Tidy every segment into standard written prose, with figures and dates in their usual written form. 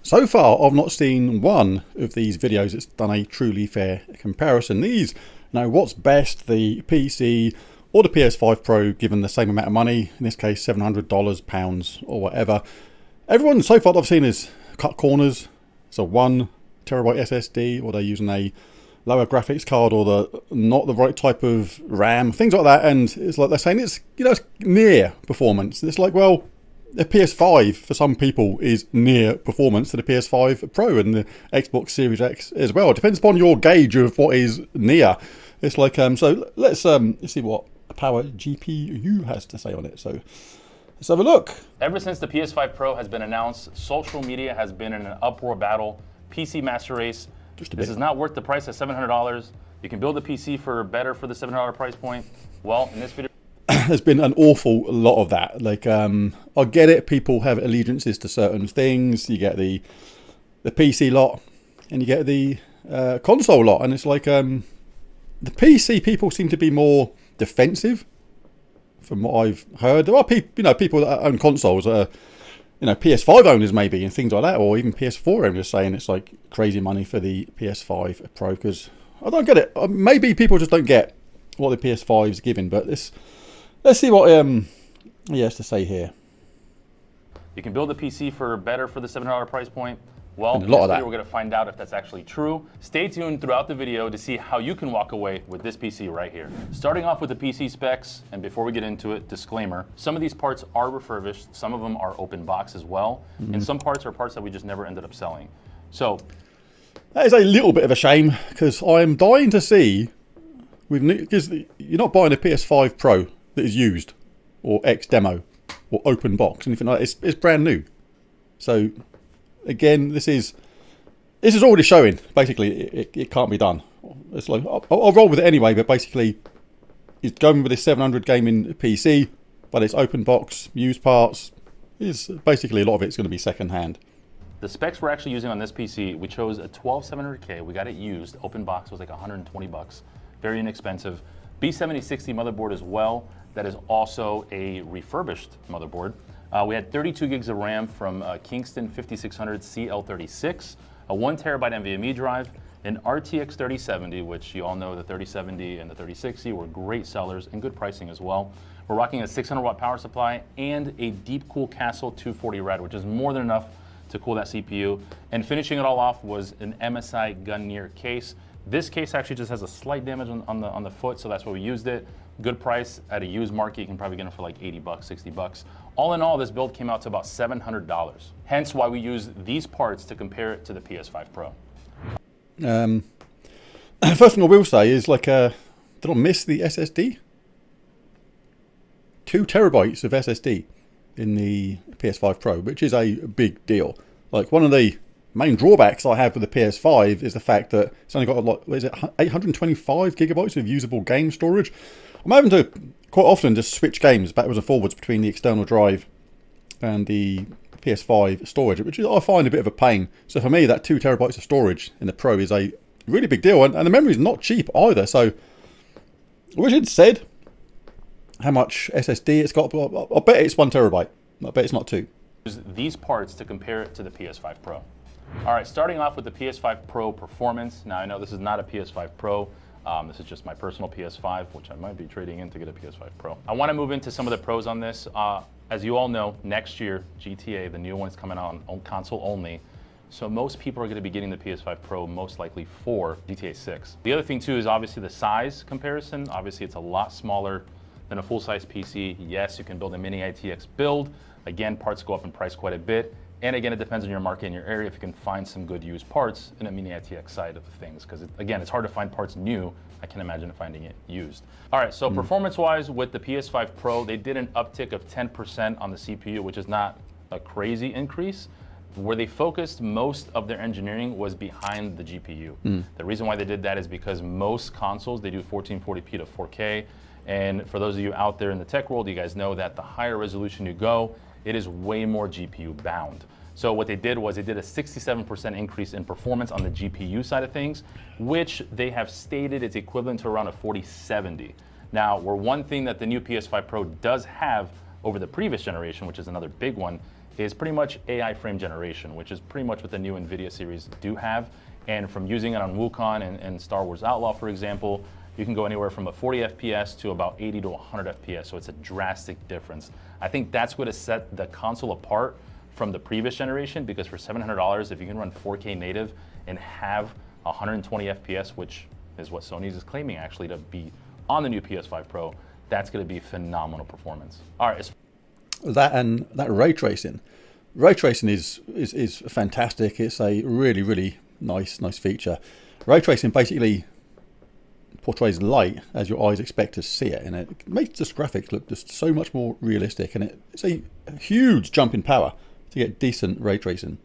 So far, I've not seen one of these videos that's done a truly fair comparison. These, what's best, the PC or the PS5 Pro, given the same amount of money, in this case $700, pounds, or whatever. Everyone so far that I've seen is cut corners. So 1 terabyte SSD, or they're using a lower graphics card, or not the right type of RAM, things like that. And it's like they're saying it's near performance. It's like, well, the PS5 for some people is near performance to the PS5 Pro and the Xbox Series X as well. It depends upon your gauge of what is near. It's like so let's see what a power GPU has to say on it. So let's have a look. Ever since the PS5 Pro has been announced, social media has been in an uproar battle. PC master race. This is not worth the price of $700. You can build a PC for better for the $700 price point. Well, in this video, there's been an awful lot of that. Like, I get it. People have allegiances to certain things. You get the PC lot, and you get the console lot, and it's like the PC people seem to be more defensive, from what I've heard. There are people, people that own consoles that are, PS5 owners maybe, and things like that, or even PS4 owners saying it's like crazy money for the PS5 Pro, because I don't get it. Maybe people just don't get what the PS5 is giving, but let's see what he has to say here. You can build a PC for better for the $700 price point. Well, in this video, we're going to find out if that's actually true. Stay tuned throughout the video to see how you can walk away with this PC right here. Starting off with the PC specs, and before we get into it, disclaimer, some of these parts are refurbished, some of them are open box as well, and some parts are parts that we just never ended up selling. So that is a little bit of a shame, because I am dying to see, because you're not buying a PS5 Pro that is used, or X demo, or open box, anything like that. It's brand new. So again, this is already showing basically it can't be done. It's like I'll roll with it anyway, but basically he's going with this 700 gaming PC, but it's open box, used parts. Is basically a lot of it's going to be second hand. The specs we're actually using on this PC, we chose a 12700K. We got it used. Open box was like 120 bucks. Very inexpensive. B7060 motherboard as well. That is also a refurbished motherboard. We had 32 gigs of RAM from Kingston 5600 CL36, a 1 terabyte NVMe drive, an RTX 3070, which you all know the 3070 and the 3060 were great sellers and good pricing as well. We're rocking a 600 watt power supply and a Deep Cool Castle 240 Red, which is more than enough to cool that CPU. And finishing it all off was an MSI Gungnir case. This case actually just has a slight damage on the foot, so that's why we used it. Good price at a used market. You can probably get it for like 80 bucks, 60 bucks. All in all, this build came out to about $700. Hence why we use these parts to compare it to the PS5 Pro. First thing I will say is, like, did I miss the SSD? 2 terabytes of SSD in the PS5 Pro, which is a big deal. Like, one of the main drawbacks I have with the PS5 is the fact that it's only got a lot, is it 825 gigabytes of usable game storage? I'm having to quite often just switch games backwards and forwards between the external drive and the PS5 storage, which I find a bit of a pain. So for me, that 2 terabytes of storage in the Pro is a really big deal, and the memory is not cheap either. So I wish it said how much SSD it's got. I bet it's 1 terabyte. I bet it's not 2. Use these parts to compare it to the PS5 Pro. All right, starting off with the PS5 Pro performance. Now, I know this is not a PS5 Pro. This is just my personal PS5, which I might be trading in to get a PS5 Pro. I want to move into some of the pros on this. As you all know, next year, GTA, the new one, is coming out on console only. So most people are going to be getting the PS5 Pro most likely for GTA 6. The other thing too is obviously the size comparison. Obviously it's a lot smaller than a full-size PC. Yes, you can build a mini ITX build. Again, parts go up in price quite a bit. And again, it depends on your market and your area if you can find some good used parts in a mini ITX side of things. Because again, it's hard to find parts new. I can imagine finding it used. All right, so performance-wise with the PS5 Pro, they did an uptick of 10% on the CPU, which is not a crazy increase. Where they focused most of their engineering was behind the GPU. The reason why they did that is because most consoles, they do 1440p to 4K. And for those of you out there in the tech world, you guys know that the higher resolution you go, it is way more GPU bound. So what they did was they did a 67% increase in performance on the GPU side of things, which they have stated it's equivalent to around a 4070. Now, one thing that the new PS5 Pro does have over the previous generation, which is another big one, is pretty much AI frame generation, which is pretty much what the new NVIDIA series do have. And from using it on Wukong and Star Wars Outlaw, for example, you can go anywhere from a 40 FPS to about 80 to 100 FPS, so it's a drastic difference. I think that's going to set the console apart from the previous generation, because for $700, if you can run 4K native and have 120 FPS, which is what Sony is claiming actually to be on the new PS5 Pro, that's going to be phenomenal performance. All right. That and that ray tracing. Ray tracing is fantastic. It's a really nice feature. Ray tracing basically portrays light as your eyes expect to see it, and it makes this graphics look just so much more realistic, and it's a huge jump in power to get decent ray tracing.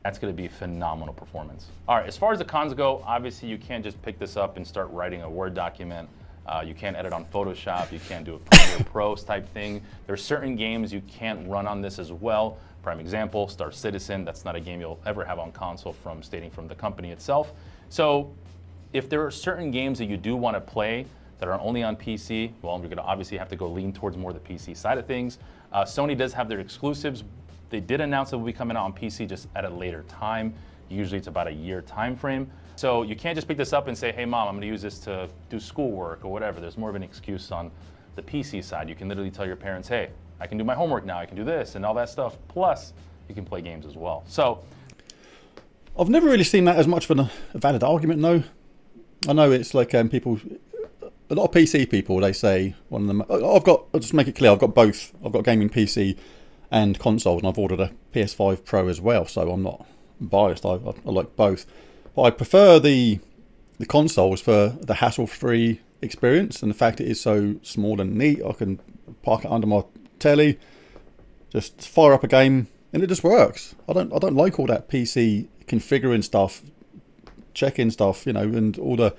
That's going to be phenomenal performance. All right, as far as the cons go, obviously you can't just pick this up and start writing a Word document. You can't edit on Photoshop. You can't do a Premiere Pro type thing. There's certain games you can't run on this as well. Prime example, Star Citizen. That's not a game you'll ever have on console, from the company itself. So if there are certain games that you do want to play that are only on PC, well, you're going to obviously have to go lean towards more the PC side of things. Sony does have their exclusives. They did announce it will be coming out on PC just at a later time. Usually it's about a year time frame. So you can't just pick this up and say, hey mom, I'm going to use this to do schoolwork or whatever. There's more of an excuse on the PC side. You can literally tell your parents, hey, I can do my homework now, I can do this and all that stuff. Plus, you can play games as well. So I've never really seen that as much of a valid argument, no. I know it's like people, a lot of PC people, they say, one of them, I'll just make it clear, I've got both. I've got a gaming PC and consoles, and I've ordered a PS5 Pro as well, so I'm not biased. I like both. But I prefer the consoles for the hassle-free experience, and the fact it is so small and neat. I can park it under my telly, just fire up a game, and it just works. I don't like all that PC configuring stuff, checking stuff, and all the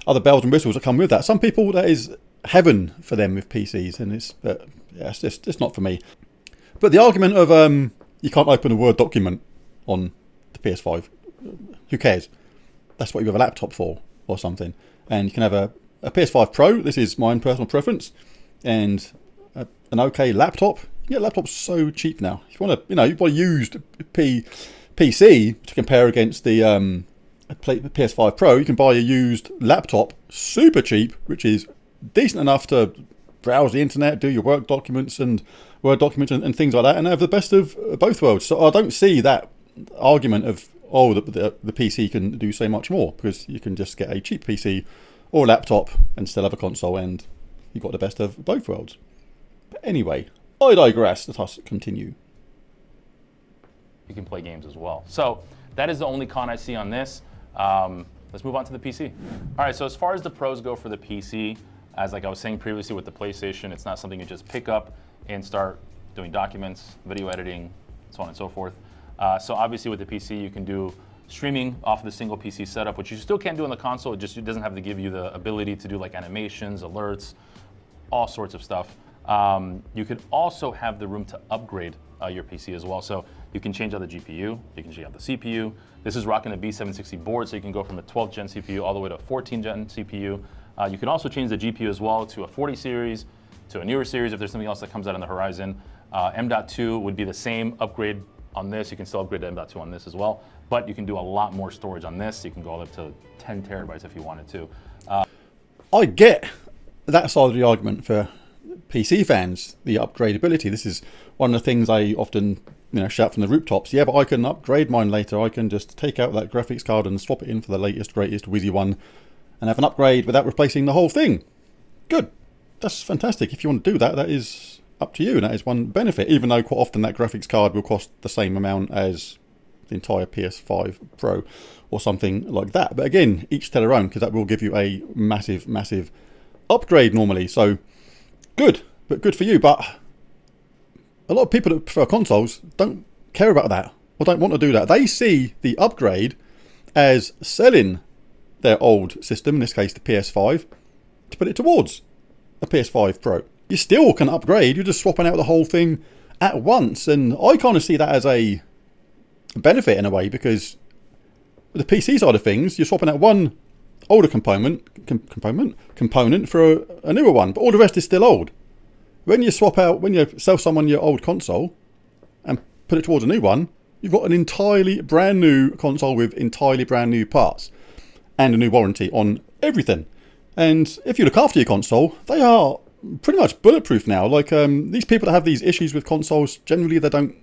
other bells and whistles that come with that. Some people, that is heaven for them with PCs, and it's not for me. But the argument of you can't open a Word document on the PS5, who cares? That's what you have a laptop for or something. And you can have a PS5 Pro, this is my own personal preference, and an okay laptop. You get laptops so cheap now. If you want a used PC to compare against the PS5 Pro, you can buy a used laptop super cheap, which is decent enough to browse the internet, do your work documents and Word documents and things like that, and have the best of both worlds. So I don't see that argument of, oh, the PC can do so much more, because you can just get a cheap PC or laptop and still have a console, and you've got the best of both worlds. But anyway, I digress. Let us continue. You can play games as well. So that is the only con I see on this. Let's move on to the PC. All right, so as far as the pros go for the PC, as like I was saying previously with the PlayStation, it's not something you just pick up and start doing documents, video editing, so on and so forth. So obviously with the PC, you can do streaming off of the single PC setup, which you still can't do on the console. It doesn't have to give you the ability to do like animations, alerts, all sorts of stuff. You could also have the room to upgrade your PC as well. So you can change out the GPU, you can change out the CPU. This is rocking a B760 board, so you can go from a 12th gen CPU all the way to a 14th gen CPU. You can also change the GPU as well to a 40 series, to a newer series if there's something else that comes out on the horizon. M.2 would be the same upgrade on this. You can still upgrade to M.2 on this as well, but you can do a lot more storage on this. You can go up to 10 terabytes if you wanted to. I get that side of the argument for PC fans, the upgradability. This is one of the things I often shout from the rooftops. Yeah, but I can upgrade mine later. I can just take out that graphics card and swap it in for the latest, greatest, whizzy one and have an upgrade without replacing the whole thing. Good. That's fantastic. If you want to do that, that is up to you. And that is one benefit, even though quite often that graphics card will cost the same amount as the entire PS5 Pro or something like that. But again, each to their own, because that will give you a massive upgrade normally. So good, but good for you. But a lot of people that prefer consoles don't care about that or don't want to do that. They see the upgrade as selling their old system, in this case the PS5, to put it towards a PS5 Pro. You still can upgrade, you're just swapping out the whole thing at once, and I kind of see that as a benefit in a way, because with the PC side of things, you're swapping out one older component for a newer one, but all the rest is still old. when you swap out, when you sell someone your old console and put it towards a new one, you've got an entirely brand new console with entirely brand new parts and a new warranty on everything. And if you look after your console, they are pretty much bulletproof now. Like these people that have these issues with consoles, generally they don't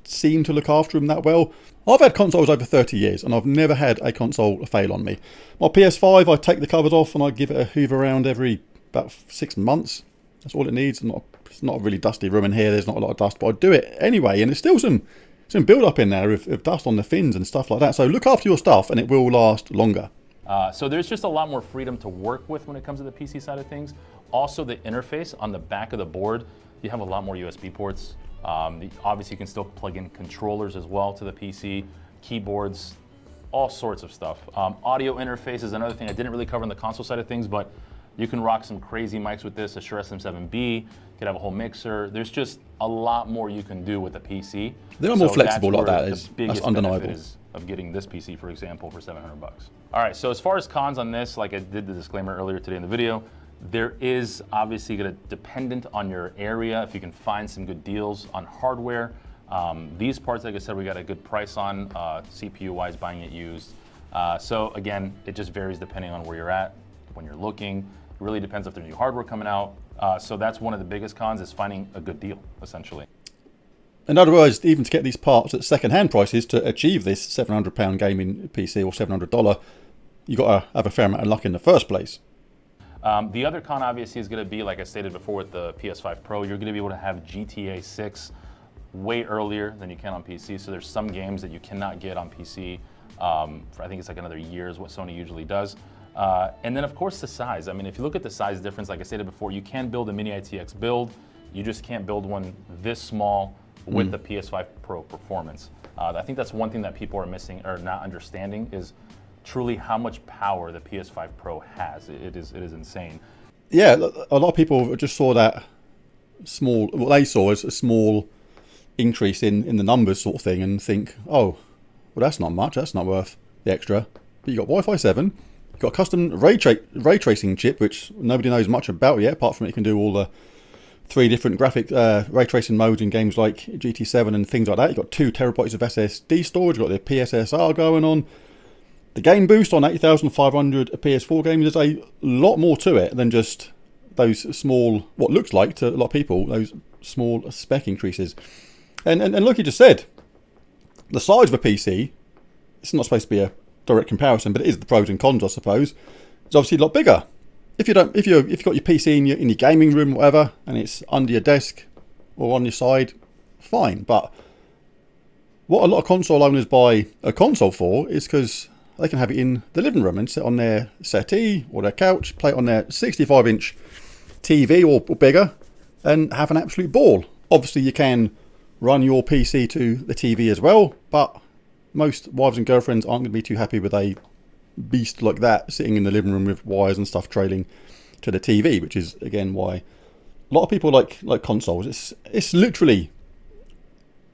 seem to look after them that well. I've had consoles over 30 years and I've never had a console fail on me. My PS5, I take the covers off and I give it a hoover around every about 6 months. That's all it needs. It's not a really dusty room in here. There's not a lot of dust, but I do it anyway. And there's still some build up in there of dust on the fins and stuff like that. So look after your stuff and it will last longer. So there's just a lot more freedom to work with when it comes to the PC side of things. Also the interface on the back of the board, you have a lot more USB ports. Obviously you can still plug in controllers as well to the PC, keyboards, all sorts of stuff. Audio interface is another thing I didn't really cover on the console side of things, but you can rock some crazy mics with this. A Shure SM7B, you could have a whole mixer. There's just a lot more you can do with the PC. They're more flexible like that. That's undeniable. Of getting this PC, for example, for $700. All right, so as far as cons on this, like I did the disclaimer earlier today in the video, there is obviously going to dependent on your area if you can find some good deals on hardware. These parts, like I said, we got a good price on CPU-wise, buying it used. So again, it just varies depending on where you're at, when you're looking. It really depends if there's new hardware coming out. So that's one of the biggest cons, is finding a good deal, essentially. In other words, even to get these parts at second-hand prices to achieve this £700 gaming PC or $700, you've got to have a fair amount of luck in the first place. The other con obviously is going to be, like I stated before with the PS5 Pro, you're going to be able to have GTA 6 way earlier than you can on PC. So there's some games that you cannot get on PC for, I think it's like another year is what Sony usually does. And then of course the size. I mean, if you look at the size difference, like I stated before, you can build a mini ITX build. You just can't build one this small with the PS5 Pro performance. I think that's one thing that people are missing or not understanding, is truly how much power the PS5 Pro has. It is insane. Yeah, a lot of people just saw that small, what they saw as a small increase in the numbers sort of thing and think, oh, well that's not much, that's not worth the extra. But you got Wi-Fi 7, you've got a custom ray tracing chip, which nobody knows much about yet, apart from it can do all the 3 different graphic ray tracing modes in games like GT7 and things like that. You've got 2 terabytes of SSD storage, you've got the PSSR going on. The game boost on 80,500 PS4 games, there's a lot more to it than just those small, what looks like to a lot of people, those small spec increases. And like you just said, the size of a PC, it's not supposed to be a direct comparison, but it is the pros and cons, I suppose. It's obviously a lot bigger. If you've got your PC in your gaming room, or whatever, and it's under your desk or on your side, fine. But what a lot of console owners buy a console for is because they can have it in the living room and sit on their settee or their couch, play it on their 65-inch TV or bigger, and have an absolute ball. Obviously, you can run your PC to the TV as well, but most wives and girlfriends aren't going to be too happy with a beast like that sitting in the living room with wires and stuff trailing to the TV, which is again why a lot of people like consoles. It's literally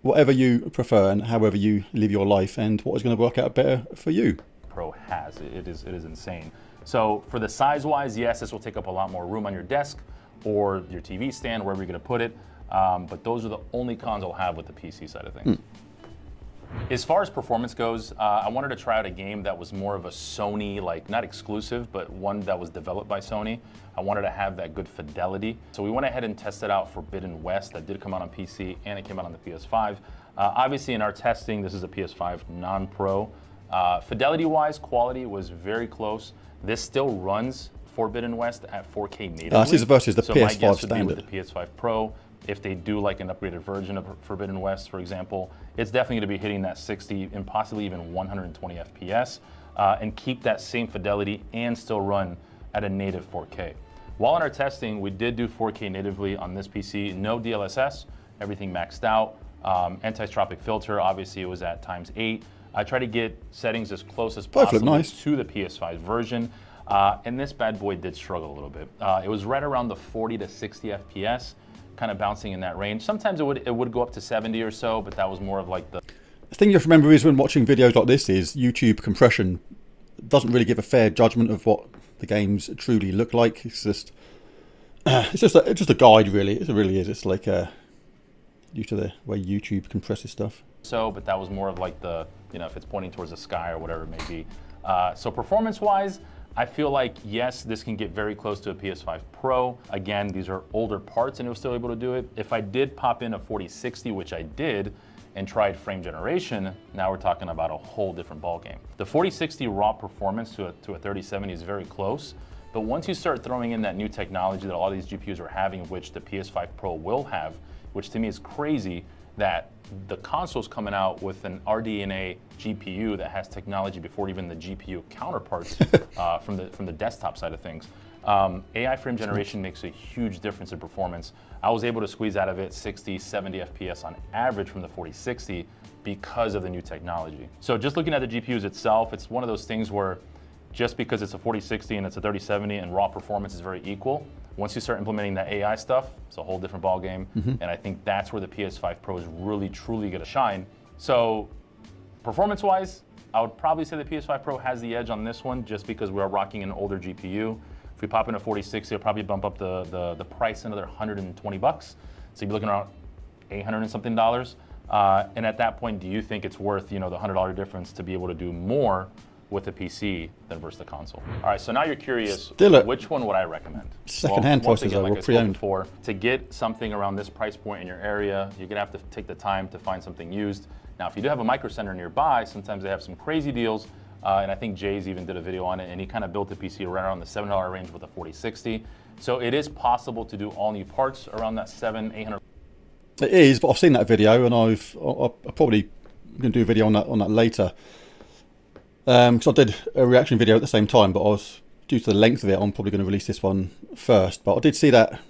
whatever you prefer and however you live your life and what is going to work out better for you. Pro has. It is insane. So for the size-wise, yes, this will take up a lot more room on your desk or your TV stand, wherever you're going to put it. But those are the only cons I'll have with the PC side of things. As far as performance goes, I wanted to try out a game that was more of a Sony, like not exclusive, but one that was developed by Sony. I wanted to have that good fidelity. So we went ahead and tested out Forbidden West. That did come out on PC and it came out on the PS5. Obviously in our testing, this is a PS5 non-Pro. Fidelity-wise, quality was very close. This still runs Forbidden West at 4K natively. This is versus the so PS5 my guess would standard. be with the PS5 Pro, if they do like an upgraded version of Forbidden West, for example, it's definitely going to be hitting that 60 and possibly even 120 FPS and keep that same fidelity and still run at a native 4K. While in our testing, we did do 4K natively on this PC, no DLSS, everything maxed out. Anti-stropic filter, obviously it was at ×8. I try to get settings as close as possible to the PS5 version. And this bad boy did struggle a little bit. It was right around the 40 to 60 FPS, kind of bouncing in that range. Sometimes it would go up to 70 or so, but that was more of like the thing you have to remember is when watching videos like this is YouTube compression doesn't really give a fair judgment of what the games truly look like. It's just it's just a guide, really. It really is. It's like due to the way YouTube compresses stuff. So, but that was more of like the, you know, if it's pointing towards the sky or whatever it may be. So performance-wise, I feel like, yes, this can get very close to a PS5 Pro. Again, these are older parts and it was still able to do it. If I did pop in a 4060, which I did, and tried frame generation, now we're talking about a whole different ballgame. The 4060 raw performance to a 3070 is very close, but once you start throwing in that new technology that all these GPUs are having, which the PS5 Pro will have, which to me is crazy, that the console's coming out with an RDNA GPU that has technology before even the GPU counterparts from the desktop side of things. AI frame generation makes a huge difference in performance. I was able to squeeze out of it 60, 70 FPS on average from the 4060 because of the new technology. So just looking at the GPUs itself, it's one of those things where just because it's a 4060 and it's a 3070 and raw performance is very equal, once you start implementing that AI stuff, it's a whole different ballgame. And I think that's where the PS5 Pro is really, truly gonna shine. So performance-wise, I would probably say the PS5 Pro has the edge on this one just because we are rocking an older GPU. If we pop in a 4060, it'll probably bump up the price another 120 bucks. So you'd be looking around 800 and something dollars. And at that point, do you think it's worth, you know, the $100 difference to be able to do more with the PC than versus the console? All right, so now you're curious, which one would I recommend? Second-hand prices are pre-owned. Before, to get something around this price point in your area, you're gonna have to take the time to find something used. Now, if you do have a Micro Center nearby, sometimes they have some crazy deals, and I think Jay's even did a video on it, and he kind of built the PC around the $7 range with a 4060. So it is possible to do all new parts around that $700-800. It is, but I've seen that video, and I'm probably going to do a video on that later. Because I did a reaction video at the same time, but I was, due to the length of it, I'm probably going to release this one first. But I did see that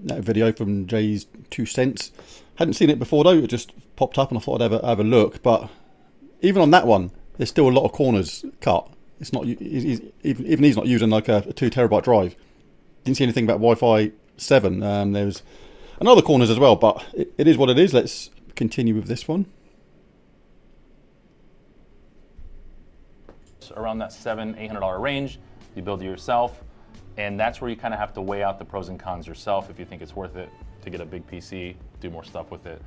video from Jay's 2 cents. Hadn't seen it before though, it just popped up and I thought I'd have a look. But even on that one, there's still a lot of corners cut. It's not, even he's not using like a 2 terabyte drive. Didn't see anything about Wi-Fi 7. There's another corners as well, but it is what it is. Let's continue with this one. Around that $700-800 range, you build it yourself, and that's where you kind of have to weigh out the pros and cons yourself if you think it's worth it to get a big PC, do more stuff with it,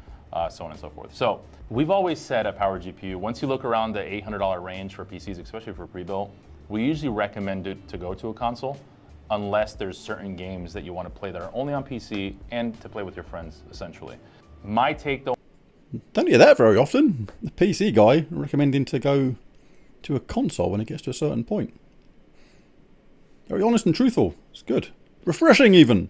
so on and so forth. So we've always said at Power GPU, once you look around the $800 range for PCs, especially for pre-built, we usually recommend it to go to a console unless there's certain games that you want to play that are only on PC and to play with your friends, essentially. My take though... Don't hear that very often. The PC guy recommending to go to a console when it gets to a certain point. Very honest and truthful. It's good. Refreshing even.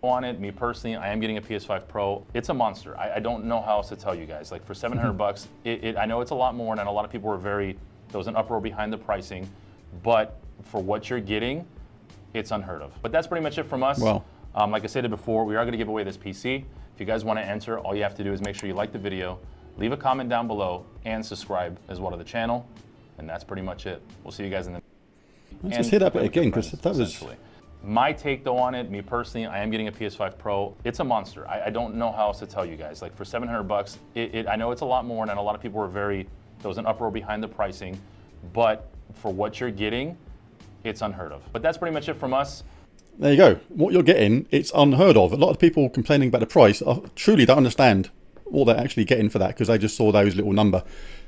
On it, me personally, I am getting a PS5 Pro. It's a monster. I don't know how else to tell you guys. Like for 700 bucks, I know it's a lot more, and a lot of people were there was an uproar behind the pricing, but for what you're getting, it's unheard of. But that's pretty much it from us. Well, like I said before, we are going to give away this PC. If you guys want to enter, all you have to do is make sure you like the video, leave a comment down below, and subscribe as well to the channel. And that's pretty much it. We'll see you guys in the... Let's just hit that bit again, because that was... My take though on it, me personally, I am getting a PS5 Pro. It's a monster. I don't know how else to tell you guys. Like for 700 bucks, I know it's a lot more, and a lot of people were there was an uproar behind the pricing, but for what you're getting, it's unheard of. But that's pretty much it from us. There you go. What you're getting, it's unheard of. A lot of people complaining about the price truly don't understand what they're actually getting for that, because they just saw those little number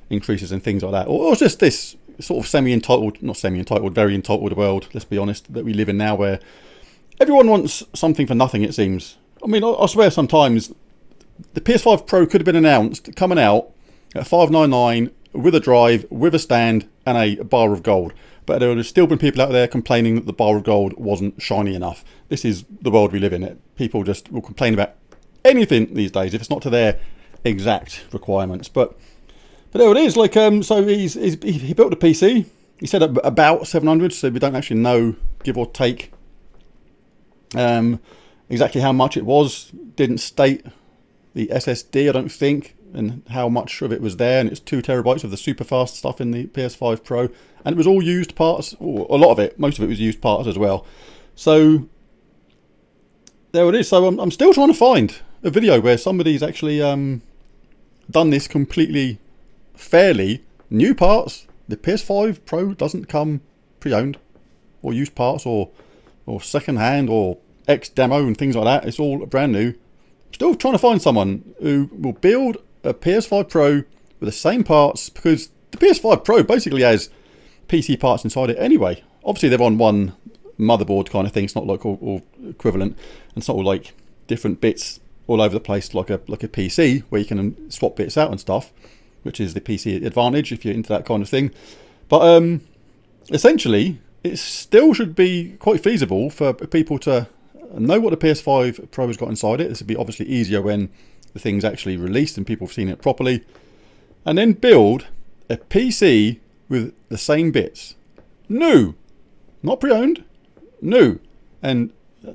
increases and things like that. Or it's just this sort of semi-entitled, not semi-entitled, very entitled world, let's be honest, that we live in now, where everyone wants something for nothing, it seems. I mean, I swear sometimes the PS5 Pro could have been announced, coming out at $599 with a drive, with a stand, and a bar of gold. But there would have still been people out there complaining that the bar of gold wasn't shiny enough. This is the world we live in. People just will complain about anything these days if it's not to their exact requirements. But there it is. Like, so he built a PC. He said about 700, so we don't actually know, give or take, exactly how much it was. Didn't state the SSD, I don't think, and how much of it was there. And it's 2 terabytes of the super fast stuff in the PS5 Pro, and it was all used parts. Or a lot of it, most of it was used parts as well. So there it is. So I'm still trying to find a video where somebody's actually done this completely fairly. New parts. The PS5 Pro doesn't come pre-owned or used parts or second hand or X demo and things like that. It's all brand new. Still trying to find someone who will build a PS5 Pro with the same parts, because the PS5 Pro basically has PC parts inside it anyway. Obviously they're on one motherboard kind of thing. It's not like all equivalent. And it's not all like different bits all over the place like a PC where you can swap bits out and stuff, which is the PC advantage if you're into that kind of thing. But essentially, it still should be quite feasible for people to know what the PS5 Pro has got inside it. This would be obviously easier when the thing's actually released and people have seen it properly. And then build a PC with the same bits. New! Not pre-owned. New. And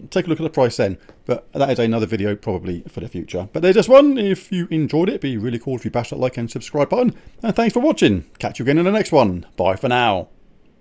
take a look at the price then. But that is another video probably for the future. But there's just one. If you enjoyed it, it'd be really cool if you bash that like and subscribe button. And thanks for watching. Catch you again in the next one. Bye for now.